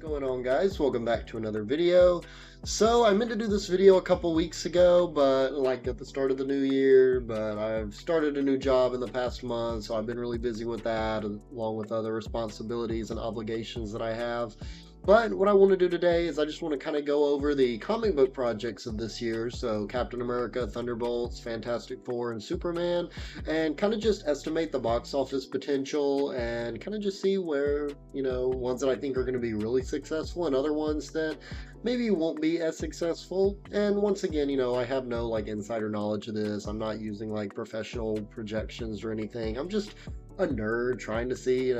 Going on, guys? Welcome back to another video. So I meant to do this video a couple weeks ago, but like at the start of the new year, but I've started a new job in the past month, so I've been really busy with that along with other responsibilities and obligations that I have. But what I want to do today is I just want to kind of go over the comic book projects of this year. So Captain America, Thunderbolts, Fantastic Four, and Superman, and kind of just estimate the box office potential and kind of just see where, ones that I think are going to be really successful and other ones that maybe won't be as successful. And once again, I have no like insider knowledge of this. I'm not using like professional projections or anything. I'm just a nerd trying to see,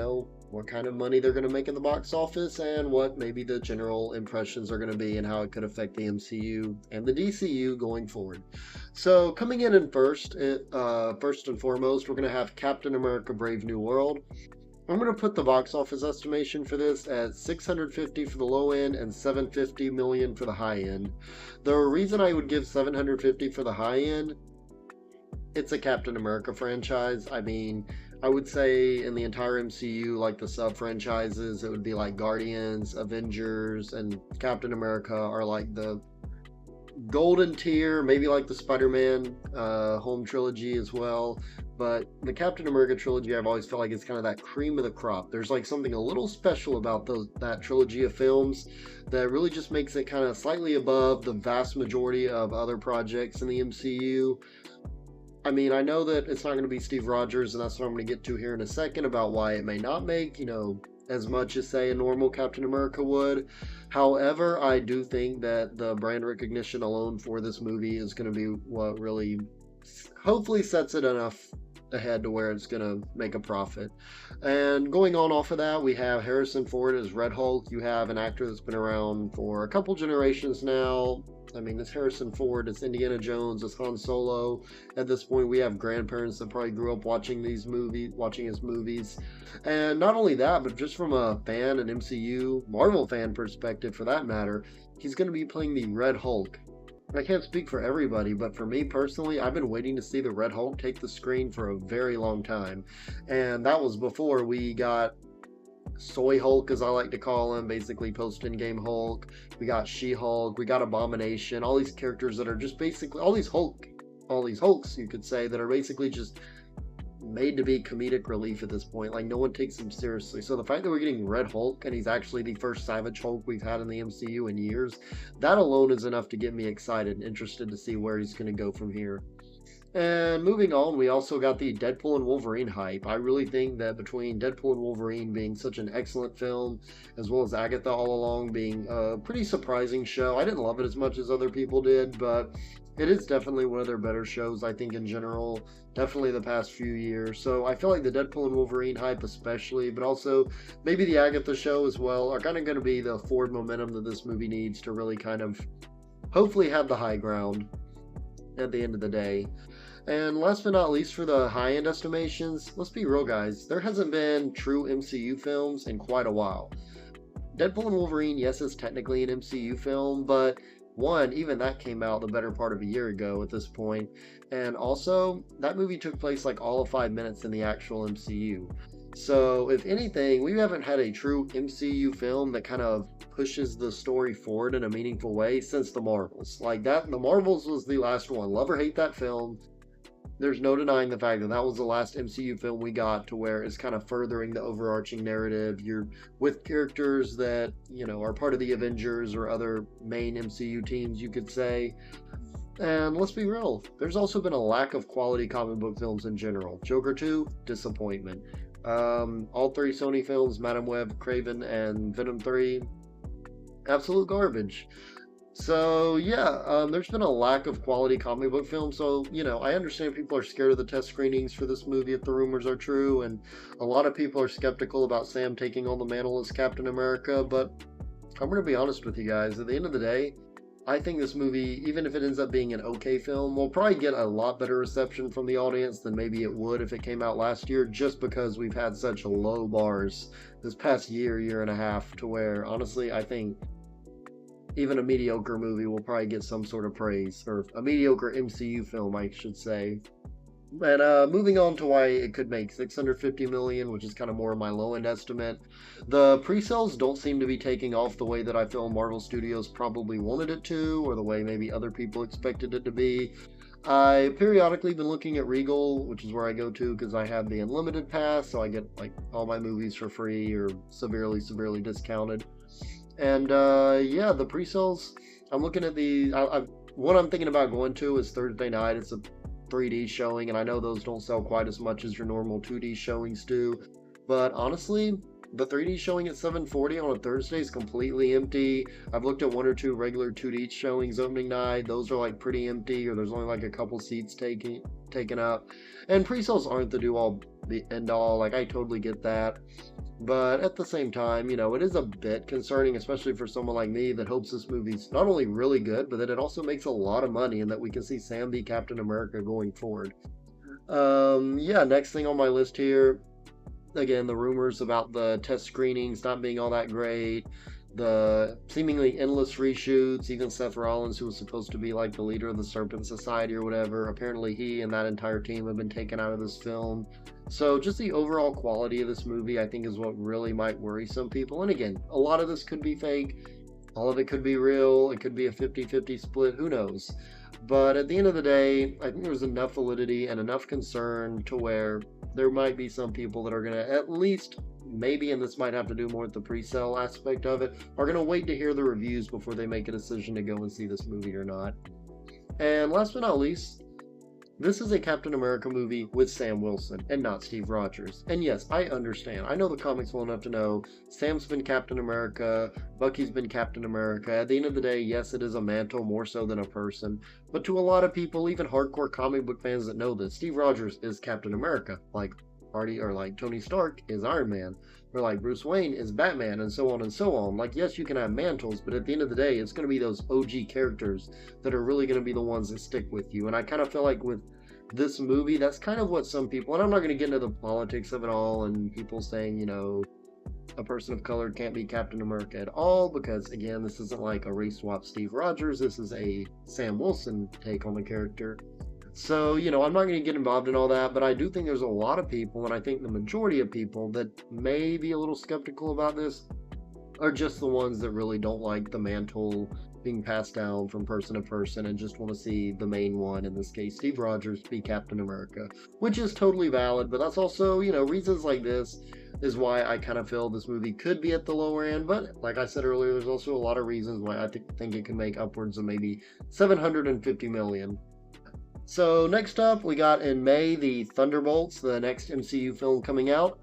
what kind of money they're going to make in the box office and what maybe the general impressions are going to be and how it could affect the MCU and the DCU going forward. So coming in first and foremost, we're going to have Captain America Brave New World. I'm going to put the box office estimation for this at 650 for the low end and 750 million for the high end. The reason I would give 750 for the high end, it's a Captain America franchise. I mean, I would say in the entire MCU, like the sub-franchises, it would be like Guardians, Avengers, and Captain America are like the golden tier, maybe like the Spider-Man home trilogy as well. But the Captain America trilogy, I've always felt like it's kind of that cream of the crop. There's like something a little special about that trilogy of films that really just makes it kind of slightly above the vast majority of other projects in the MCU. I mean, I know that it's not going to be Steve Rogers, and that's what I'm going to get to here in a second about why it may not make, as much as, say, a normal Captain America would. However, I do think that the brand recognition alone for this movie is going to be what really hopefully sets it enough ahead to where it's going to make a profit. And going on off of that, we have Harrison Ford as Red Hulk. You have an actor that's been around for a couple generations now. I mean, it's Harrison Ford, it's Indiana Jones, it's Han Solo. At this point, we have grandparents that probably grew up watching his movies. And not only that, but just from a fan and MCU, Marvel fan perspective for that matter, he's going to be playing the Red Hulk. I can't speak for everybody, but for me personally, I've been waiting to see the Red Hulk take the screen for a very long time. And that was before we got Soy Hulk, as I like to call him, basically post-Endgame Hulk. We got She-Hulk, we got Abomination, all these characters that are just basically, all these Hulks, you could say, that are basically just made to be comedic relief at this point. Like, no one takes him seriously. So the fact that we're getting Red Hulk, and he's actually the first Savage Hulk we've had in the MCU in years, that alone is enough to get me excited and interested to see where he's going to go from here. And moving on, we also got the Deadpool and Wolverine hype. I really think that between Deadpool and Wolverine being such an excellent film, as well as Agatha All Along being a pretty surprising show, I didn't love it as much as other people did, but it is definitely one of their better shows, I think, in general. Definitely the past few years. So I feel like the Deadpool and Wolverine hype especially, but also maybe the Agatha show as well, are kind of going to be the forward momentum that this movie needs to really kind of hopefully have the high ground at the end of the day. And last but not least, for the high-end estimations, let's be real, guys. There hasn't been true MCU films in quite a while. Deadpool and Wolverine, yes, is technically an MCU film, but one, even that came out the better part of a year ago at this point. And also, that movie took place like all of 5 minutes in the actual MCU. So, if anything, we haven't had a true MCU film that kind of pushes the story forward in a meaningful way since The Marvels. Like that, The Marvels was the last one. Love or hate that film, there's no denying the fact that that was the last MCU film we got to where it's kind of furthering the overarching narrative. You're with characters that, are part of the Avengers or other main MCU teams, you could say. And let's be real, there's also been a lack of quality comic book films in general. Joker 2, disappointment. All three Sony films, Madam Web, Kraven, and Venom 3, absolute garbage. So yeah, there's been a lack of quality comic book films. So, I understand people are scared of the test screenings for this movie if the rumors are true, and a lot of people are skeptical about Sam taking on the mantle as Captain America, but I'm going to be honest with you guys. At the end of the day, I think this movie, even if it ends up being an okay film, will probably get a lot better reception from the audience than maybe it would if it came out last year, just because we've had such low bars this past year and a half, to where, honestly, I think even a mediocre movie will probably get some sort of praise, or a mediocre MCU film, I should say. And moving on to why it could make 650 million, which is kind of more of my low end estimate. The pre-sales don't seem to be taking off the way that I feel Marvel Studios probably wanted it to, or the way maybe other people expected it to be. I periodically been looking at Regal, which is where I go to because I have the unlimited pass, so I get like all my movies for free or severely discounted. And yeah, the pre-sales. I'm looking at what I'm thinking about going to is Thursday night. It's a 3D showing, and I know those don't sell quite as much as your normal 2D showings do. But honestly, the 3D showing at 740 on a Thursday is completely empty. I've looked at one or two regular 2D showings opening night. Those are like pretty empty, or there's only like a couple seats taken up. And pre-sales aren't the do all the end all. Like I totally get that. But at the same time, it is a bit concerning, especially for someone like me that hopes this movie's not only really good, but that it also makes a lot of money and that we can see Sam be Captain America going forward. Yeah, next thing on my list here, again, the rumors about the test screenings not being all that great, the seemingly endless reshoots, even Seth Rollins, who was supposed to be like the leader of the Serpent Society or whatever, apparently he and that entire team have been taken out of this film. So just the overall quality of this movie, I think, is what really might worry some people. And again, a lot of this could be fake. All of it could be real. It could be a 50-50 split. Who knows? But at the end of the day, I think there's enough validity and enough concern to where there might be some people that are going to at least, maybe, and this might have to do more with the pre-sale aspect of it, are going to wait to hear the reviews before they make a decision to go and see this movie or not. And last but not least, this is a Captain America movie with Sam Wilson and not Steve Rogers. And yes, I understand. I know the comics well enough to know Sam's been Captain America, Bucky's been Captain America. At the end of the day, yes, it is a mantle more so than a person. But to a lot of people, even hardcore comic book fans that know this, Steve Rogers is Captain America. Like Tony Stark is Iron Man. Or like Bruce Wayne is Batman, and so on and so on. Like, yes, you can have mantles, but at the end of the day, it's going to be those OG characters that are really going to be the ones that stick with you. And I kind of feel like with this movie, that's kind of what some people, and I'm not going to get into the politics of it all and people saying, a person of color can't be Captain America at all, because again, this isn't like a race swap Steve Rogers. This is a Sam Wilson take on the character. So, I'm not going to get involved in all that, but I do think there's a lot of people, and I think the majority of people that may be a little skeptical about this are just the ones that really don't like the mantle being passed down from person to person and just want to see the main one, in this case Steve Rogers, be Captain America, which is totally valid. But that's also, reasons like this is why I kind of feel this movie could be at the lower end. But like I said earlier, there's also a lot of reasons why I think it can make upwards of maybe 750 million. So next up, we got in May the Thunderbolts, the next MCU film coming out.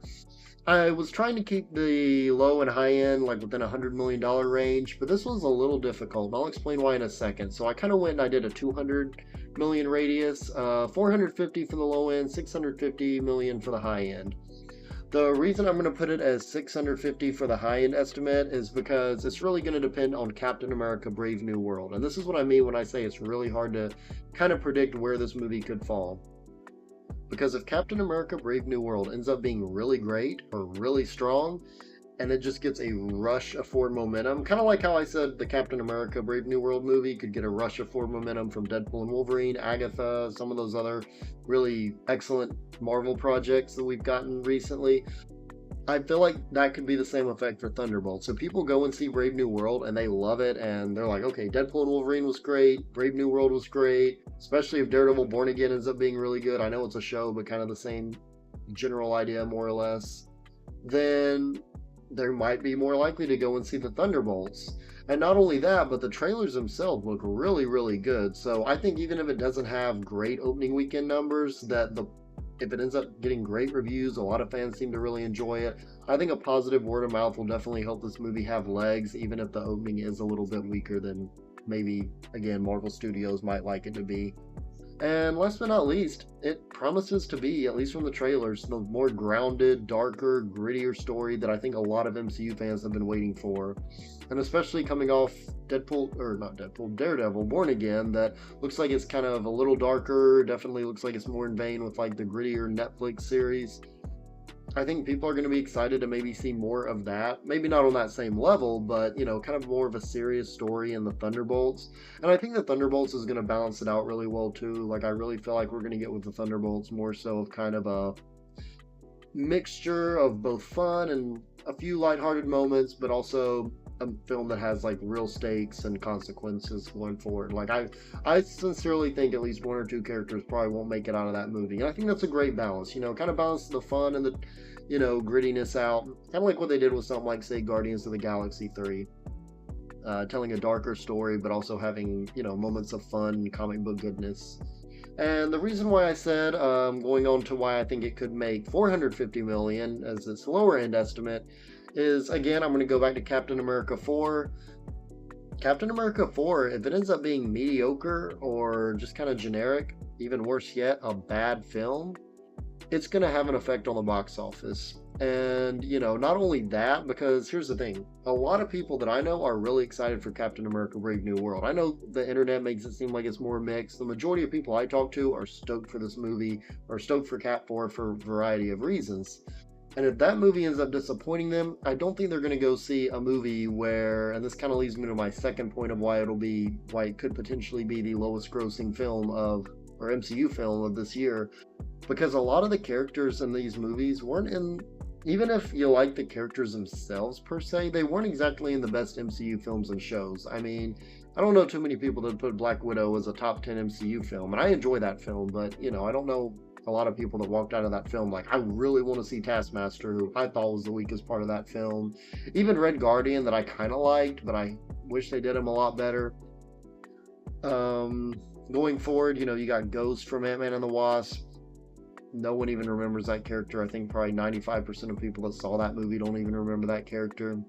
I was trying to keep the low and high end like within $100 million range, but this was a little difficult. I'll explain why in a second. So I kind of went and I did a 200 million radius, 450 for the low end, 650 million for the high end. The reason I'm going to put it as 650 for the high-end estimate is because it's really going to depend on Captain America Brave New World. And this is what I mean when I say it's really hard to kind of predict where this movie could fall. Because if Captain America Brave New World ends up being really great or really strong, and it just gets a rush of forward momentum, kind of like how I said the Captain America Brave New World movie could get a rush of forward momentum from Deadpool and Wolverine, Agatha, some of those other really excellent Marvel projects that we've gotten recently. I feel like that could be the same effect for Thunderbolt. So people go and see Brave New World and they love it, and they're like, okay, Deadpool and Wolverine was great, Brave New World was great, especially if Daredevil Born Again ends up being really good. I know it's a show, but kind of the same general idea, more or less. Then they're might be more likely to go and see the Thunderbolts. And not only that, but the trailers themselves look really, really good. So I think even if it doesn't have great opening weekend numbers, if it ends up getting great reviews, a lot of fans seem to really enjoy it. I think a positive word of mouth will definitely help this movie have legs, even if the opening is a little bit weaker than maybe, again, Marvel Studios might like it to be. And last but not least, it promises to be, at least from the trailers, the more grounded, darker, grittier story that I think a lot of MCU fans have been waiting for. And especially coming off Daredevil Born Again, that looks like it's kind of a little darker, definitely looks like it's more in vein with like the grittier Netflix series. I think people are going to be excited to maybe see more of that. Maybe not on that same level, but kind of more of a serious story in the Thunderbolts. And I think the Thunderbolts is going to balance it out really well too. Like I really feel like we're going to get with the Thunderbolts more so of kind of a mixture of both fun and a few lighthearted moments, but also a film that has like real stakes and consequences going forward. Like I sincerely think at least one or two characters probably won't make it out of that movie, and I think that's a great balance. Kind of balance the fun and the grittiness out, kind of like what they did with something like say Guardians of the Galaxy 3. Telling a darker story, but also having moments of fun, comic book goodness. And the reason why I said, going on to why I think it could make 450 million as its lower end estimate, is again, I'm going to go back to Captain America 4. Captain America 4, if it ends up being mediocre or just kind of generic, even worse yet, a bad film, it's going to have an effect on the box office. And, not only that, because here's the thing. A lot of people that I know are really excited for Captain America Brave New World. I know the internet makes it seem like it's more mixed. The majority of people I talk to are stoked for this movie, or stoked for Cap 4 for a variety of reasons. And if that movie ends up disappointing them, I don't think they're going to go see a movie where, and this kind of leads me to my second point of why it could potentially be the lowest grossing film or MCU film of this year. Because a lot of the characters in these movies weren't in, even if you like the characters themselves per se, they weren't exactly in the best MCU films and shows. I mean, I don't know too many people that put Black Widow as a top 10 MCU film, and I enjoy that film, but, I don't know a lot of people that walked out of that film like, I really want to see Taskmaster, who I thought was the weakest part of that film. Even Red Guardian, that I kind of liked, but I wish they did him a lot better. Going forward, you got Ghost from Ant-Man and the Wasp. No one even remembers that character. I think probably 95% of people that saw that movie don't even remember that character.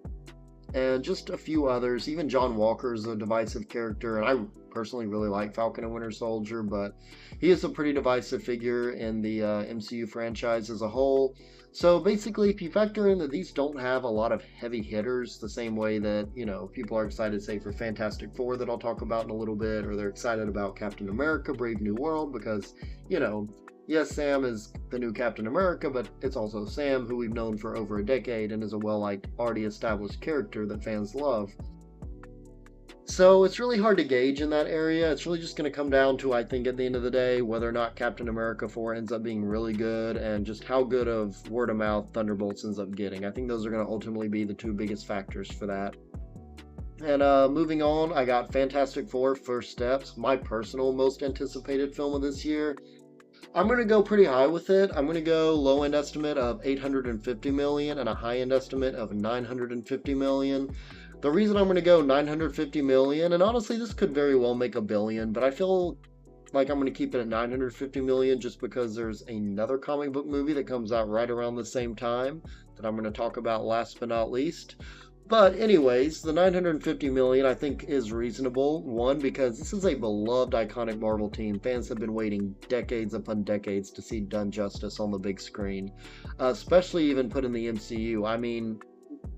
And just a few others. Even John Walker is a divisive character, and I personally really like Falcon and Winter Soldier, but he is a pretty divisive figure in the MCU franchise as a whole. So basically, if you factor in that these don't have a lot of heavy hitters the same way that, people are excited, say, for Fantastic Four that I'll talk about in a little bit, or they're excited about Captain America Brave New World because, yes, Sam is the new Captain America, but it's also Sam, who we've known for over a decade and is a well-liked, already established character that fans love. So it's really hard to gauge in that area. It's really just going to come down to, I think, at the end of the day, whether or not Captain America 4 ends up being really good and just how good of word-of-mouth Thunderbolts ends up getting. I think those are going to ultimately be the two biggest factors for that. And moving on, I got Fantastic Four First Steps, my personal most anticipated film of this year. I'm going to go pretty high with it. I'm going to go low-end estimate of 850 million and a high-end estimate of 950 million. The reason I'm going to go 950 million, and honestly this could very well make $1 billion, but I feel like I'm going to keep it at 950 million just because there's another comic book movie that comes out right around the same time that I'm going to talk about last but not least. But anyways, the 950 million I think is reasonable. One, because this is a beloved, iconic Marvel team. Fans have been waiting decades upon decades to see done justice on the big screen. Especially even put in the MCU. I mean,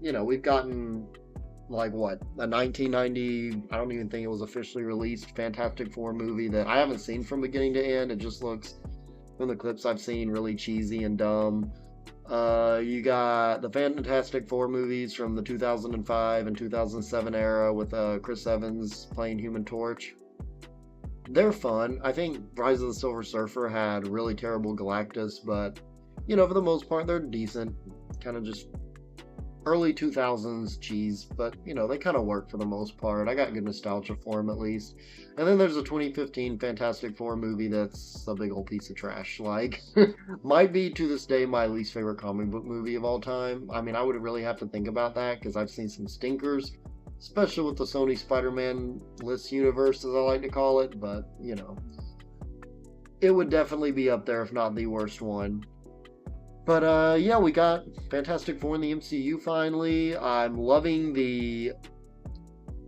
we've gotten, like, what, a 1990, I don't even think it was officially released, Fantastic Four movie that I haven't seen from beginning to end. It just looks, from the clips I've seen, really cheesy and dumb. You got the Fantastic Four movies from the 2005 and 2007 era with Chris Evans playing Human Torch. They're fun. I think Rise of the Silver Surfer had really terrible Galactus, but, for the most part, they're decent. Kind of just early 2000s cheese, but, they kind of work for the most part. I got good nostalgia for them, at least. And then there's a 2015 Fantastic Four movie that's a big old piece of trash. Like, might be, to this day, my least favorite comic book movie of all time. I mean, I would really have to think about that, because I've seen some stinkers, especially with the Sony Spider-Man list universe, as I like to call it, but, it would definitely be up there, if not the worst one. But, yeah, we got Fantastic Four in the MCU finally. I'm loving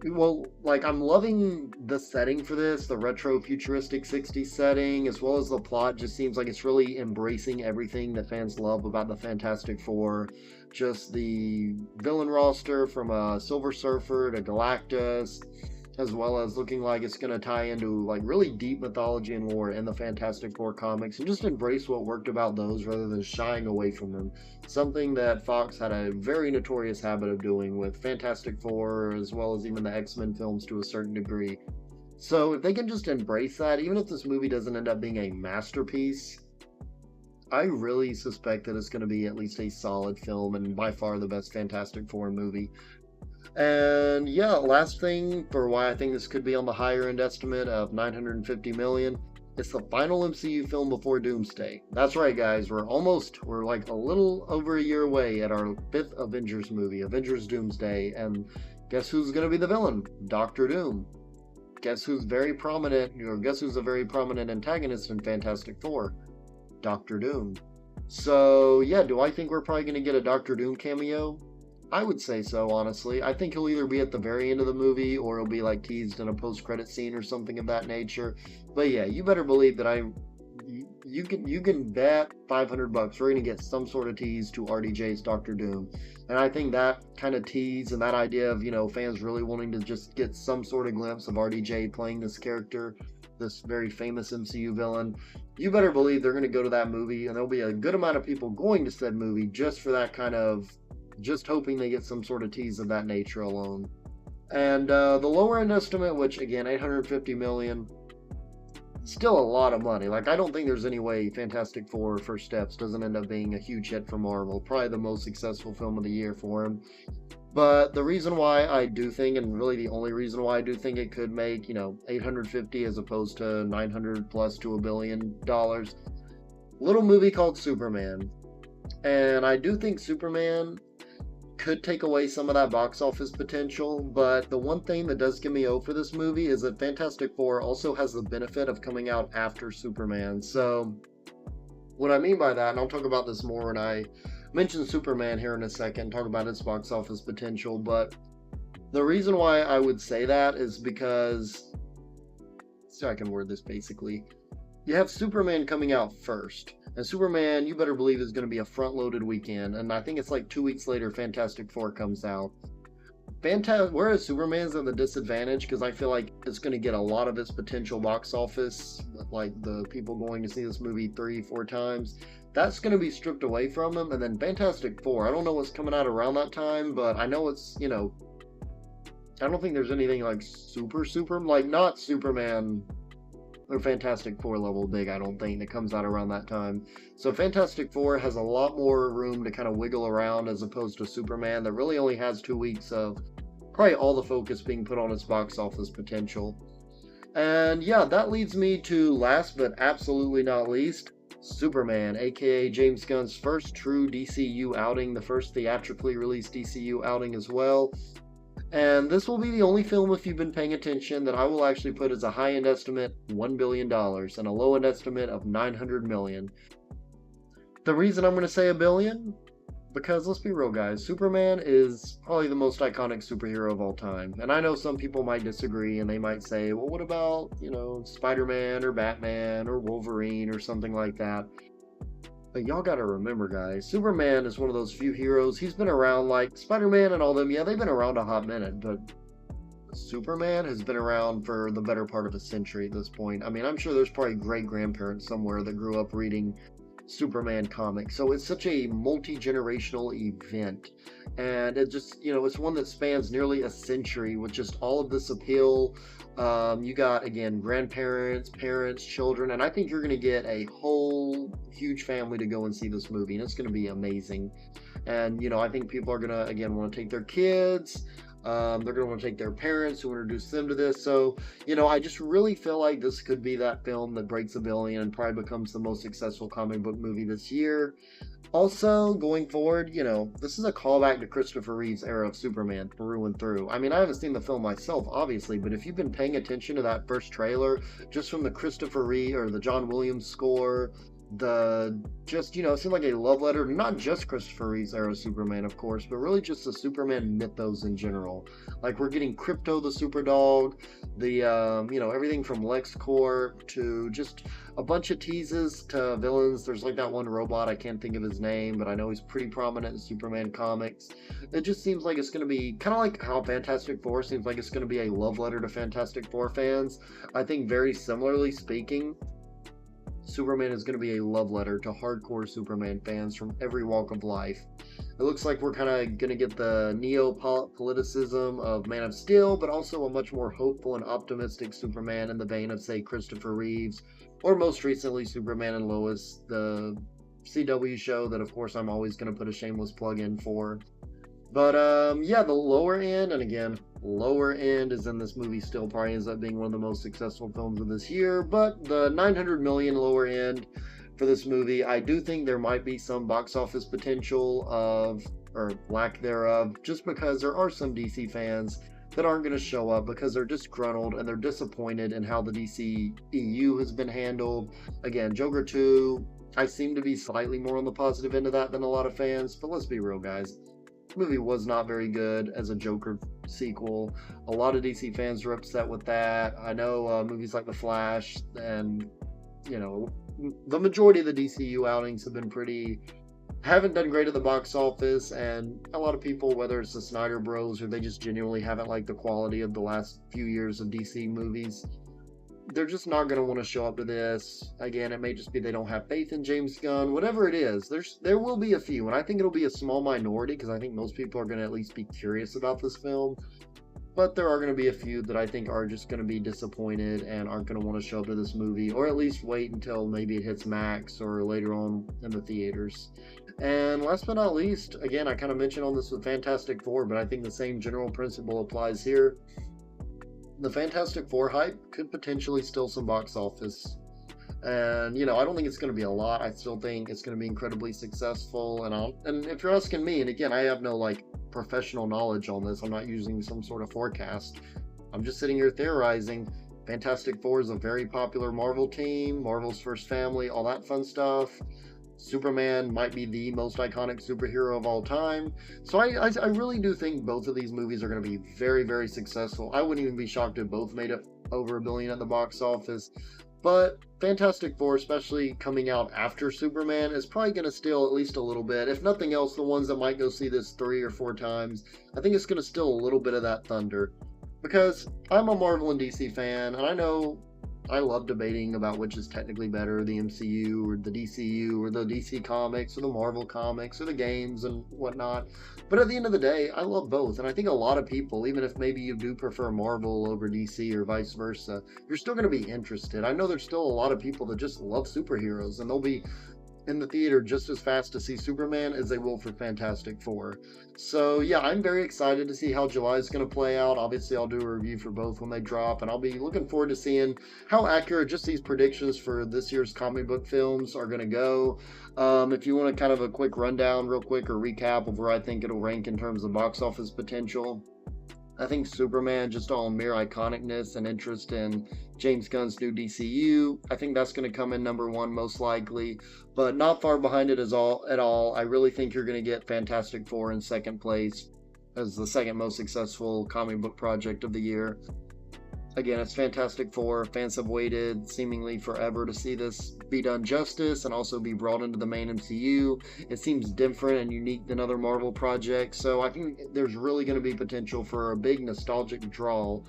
I'm loving the setting for this, the retro futuristic 60s setting, as well as the plot. Just seems like it's really embracing everything that fans love about the Fantastic Four. Just the villain roster from Silver Surfer to Galactus, as well as looking like it's going to tie into like really deep mythology and lore in the Fantastic Four comics, and just embrace what worked about those rather than shying away from them. Something that Fox had a very notorious habit of doing with Fantastic Four, as well as even the X-Men films to a certain degree. So if they can just embrace that, even if this movie doesn't end up being a masterpiece, I really suspect that it's going to be at least a solid film and by far the best Fantastic Four movie. And yeah, last thing for why I think this could be on the higher end estimate of 950 million. It's the final MCU film before Doomsday. That's right, guys. We're like a little over a year away at our 5th Avengers movie, Avengers Doomsday. And guess who's going to be the villain? Doctor Doom. Guess who's a very prominent antagonist in Fantastic Four? Doctor Doom. So yeah, do I think we're probably going to get a Doctor Doom cameo? I would say so, honestly. I think he'll either be at the very end of the movie or he'll be like teased in a post-credit scene or something of that nature. But yeah, you better believe that you can bet $500 we're gonna get some sort of tease to RDJ's Doctor Doom. And I think that kind of tease and that idea of, fans really wanting to just get some sort of glimpse of RDJ playing this character, this very famous MCU villain, you better believe they're gonna go to that movie, and there'll be a good amount of people going to said movie just for that kind of, just hoping they get some sort of tease of that nature alone. And the lower end estimate, which again, 850 million, still a lot of money. Like, I don't think there's any way Fantastic Four First Steps doesn't end up being a huge hit for Marvel. Probably the most successful film of the year for him. But the reason why I do think, and really the only reason why I do think it could make, 850 as opposed to 900 plus to $1 billion, little movie called Superman. And I do think Superman could take away some of that box office potential, but the one thing that does give me hope for this movie is that Fantastic Four also has the benefit of coming out after Superman. So what I mean by that, and I'll talk about this more when I mention Superman here in a second, talk about its box office potential, but the reason why I would say that is because, so I can word this basically, you have Superman coming out first. And Superman, you better believe, is going to be a front-loaded weekend. And I think it's like 2 weeks later, Fantastic Four comes out. Whereas Superman's at the disadvantage, because I feel like it's going to get a lot of its potential box office, like the people going to see this movie 3-4 times, that's going to be stripped away from him. And then Fantastic Four, I don't know what's coming out around that time, but I know it's, I don't think there's anything like like not Superman or Fantastic Four level big, I don't think, that comes out around that time. So Fantastic Four has a lot more room to kind of wiggle around as opposed to Superman that really only has 2 weeks of probably all the focus being put on its box office potential. And yeah, that leads me to last but absolutely not least, Superman, aka James Gunn's first true DCU outing, the first theatrically released DCU outing as well. And this will be the only film, if you've been paying attention, that I will actually put as a high-end estimate $1 billion and a low-end estimate of $900 million. The reason I'm going to say $1 billion? Because let's be real, guys, Superman is probably the most iconic superhero of all time. And I know some people might disagree and they might say, well, what about, Spider-Man or Batman or Wolverine or something like that? But y'all gotta remember, guys, Superman is one of those few heroes. He's been around, like Spider-Man and all them. Yeah, they've been around a hot minute, but Superman has been around for the better part of a century at this point. I mean, I'm sure there's probably great-grandparents somewhere that grew up reading Superman comics. So it's such a multi-generational event. And it just, it's one that spans nearly a century with just all of this appeal. You got, again, grandparents, parents, children, and I think you're going to get a whole huge family to go and see this movie, and it's going to be amazing. And, I think people are going to, again, want to take their kids. They're going to want to take their parents who introduce them to this. So, I just really feel like this could be that film that breaks $1 billion and probably becomes the most successful comic book movie this year. Also, going forward, this is a callback to Christopher Reeve's era of Superman through and through. I mean, I haven't seen the film myself, obviously, but if you've been paying attention to that first trailer, just from the Christopher Reeve or the John Williams score, It seemed like a love letter, not just Christopher Reeve's era Superman, of course, but really just the Superman mythos in general. Like, we're getting Krypto the Superdog, everything from LexCorp to just a bunch of teases to villains. There's like that one robot, I can't think of his name, but I know he's pretty prominent in Superman comics. It just seems like it's going to be kind of like how Fantastic Four seems like it's going to be a love letter to Fantastic Four fans. I think very similarly speaking, Superman is going to be a love letter to hardcore Superman fans from every walk of life. It looks like we're kind of going to get the neo-politicism of Man of Steel, but also a much more hopeful and optimistic Superman in the vein of, say, Christopher Reeves, or most recently Superman and Lois, the CW show that, of course, I'm always going to put a shameless plug in for. But yeah, the lower end, and again, lower end is in this movie still probably ends up being one of the most successful films of this year, but the 900 million lower end for this movie, I do think there might be some box office potential of, or lack thereof, just because there are some DC fans that aren't going to show up because they're disgruntled and they're disappointed in how the DC EU has been handled. Again, Joker 2, I seem to be slightly more on the positive end of that than a lot of fans, but let's be real, guys. Movie was not very good as a Joker sequel. A lot of DC fans were upset with that. I know movies like The Flash and, the majority of the DCU outings haven't done great at the box office, and a lot of people, whether it's the Snyder Bros or they just genuinely haven't liked the quality of the last few years of DC movies, they're just not going to want to show up to this. Again, it may just be they don't have faith in James Gunn. Whatever it is, there will be a few, and I think it'll be a small minority because I think most people are going to at least be curious about this film. But there are going to be a few that I think are just going to be disappointed and aren't going to want to show up to this movie, or at least wait until maybe it hits Max or later on in the theaters. And last but not least, again, I kind of mentioned on this with Fantastic Four, but I think the same general principle applies here. The Fantastic Four hype could potentially steal some box office. And, I don't think it's going to be a lot. I still think it's going to be incredibly successful. And if you're asking me, and again, I have no, professional knowledge on this. I'm not using some sort of forecast. I'm just sitting here theorizing. Fantastic Four is a very popular Marvel team, Marvel's first family, all that fun stuff. Superman might be the most iconic superhero of all time. So I really do think both of these movies are going to be very, very successful. I wouldn't even be shocked if both made it over $1 billion at the box office. But Fantastic Four, especially coming out after Superman, is probably going to steal at least a little bit. If nothing else, the ones that might go see this 3 or 4 times, I think it's going to steal a little bit of that thunder. Because I'm a Marvel and DC fan, and I know I love debating about which is technically better, the MCU or the DCU or the DC comics or the Marvel comics or the games and whatnot. But at the end of the day, I love both. And I think a lot of people, even if maybe you do prefer Marvel over DC or vice versa, you're still going to be interested. I know there's still a lot of people that just love superheroes, and they'll be in the theater just as fast to see Superman as they will for Fantastic Four. So yeah, I'm very excited to see how July is going to play out. Obviously, I'll do a review for both when they drop, and I'll be looking forward to seeing how accurate just these predictions for this year's comic book films are going to go. If you want kind of a quick rundown real quick or recap of where I think it'll rank in terms of box office potential, I think Superman, just on mere iconicness and interest in James Gunn's new DCU, I think that's going to come in number 1 most likely, but not far behind it at all. I really think you're going to get Fantastic Four in second place as the second most successful comic book project of the year. Again, it's Fantastic Four. Fans have waited seemingly forever to see this be done justice and also be brought into the main MCU. It seems different and unique than other Marvel projects, so I think there's really going to be potential for a big nostalgic draw,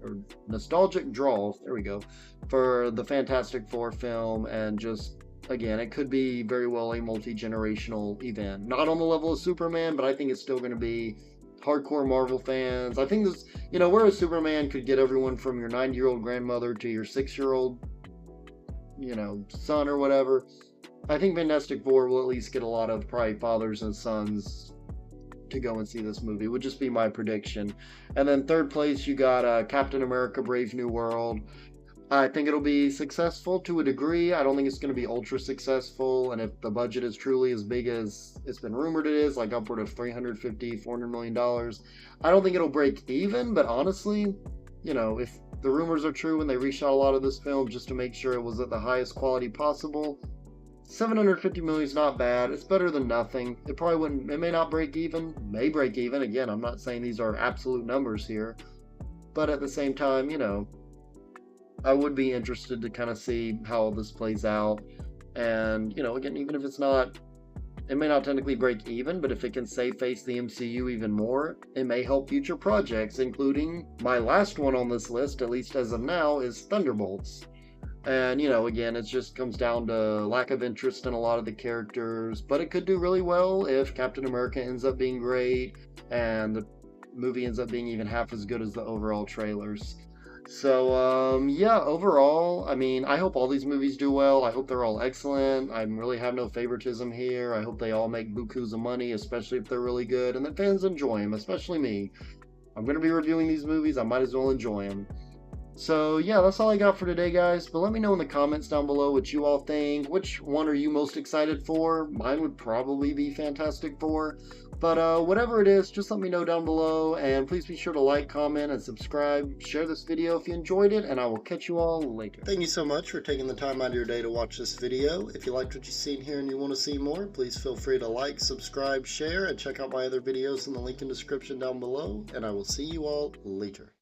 there we go, for the Fantastic Four film, and just, again, it could be very well a multi-generational event. Not on the level of Superman, but I think it's still going to be hardcore Marvel fans. I think this, whereas Superman could get everyone from your 90-year-old grandmother to your 6-year-old, son or whatever, I think Fantastic Four will at least get a lot of probably fathers and sons to go and see this movie, would just be my prediction. And then third place, you got Captain America Brave New World. I think it'll be successful to a degree. I don't think it's going to be ultra successful, and if the budget is truly as big as it's been rumored it is, like upward of $350-400 million, I don't think it'll break even. But honestly, if the rumors are true and they reshot a lot of this film just to make sure it was at the highest quality possible, $750 million is not bad. It's better than nothing. It probably wouldn't, it may not break even, may break even. Again, I'm not saying these are absolute numbers here, but at the same time, you know, I would be interested to kind of see how this plays out. And, you know, again, even if it's not, it may not technically break even, but if it can save face the MCU even more, it may help future projects, including my last one on this list, at least as of now, is Thunderbolts. And, you know, again, it just comes down to lack of interest in a lot of the characters, but it could do really well if Captain America ends up being great and the movie ends up being even half as good as the overall trailers. So, yeah, overall, I mean, I hope all these movies do well. I hope they're all excellent. I really have no favoritism here. I hope they all make bukus of money, especially if they're really good, and that fans enjoy them, especially me. I'm going to be reviewing these movies. I might as well enjoy them. So, yeah, that's all I got for today, guys. But let me know in the comments down below what you all think. Which one are you most excited for? Mine would probably be Fantastic Four. But whatever it is, just let me know down below. And please be sure to like, comment, and subscribe. Share this video if you enjoyed it, and I will catch you all later. Thank you so much for taking the time out of your day to watch this video. If you liked what you've seen here and you want to see more, please feel free to like, subscribe, share, and check out my other videos in the link in the description down below. And I will see you all later.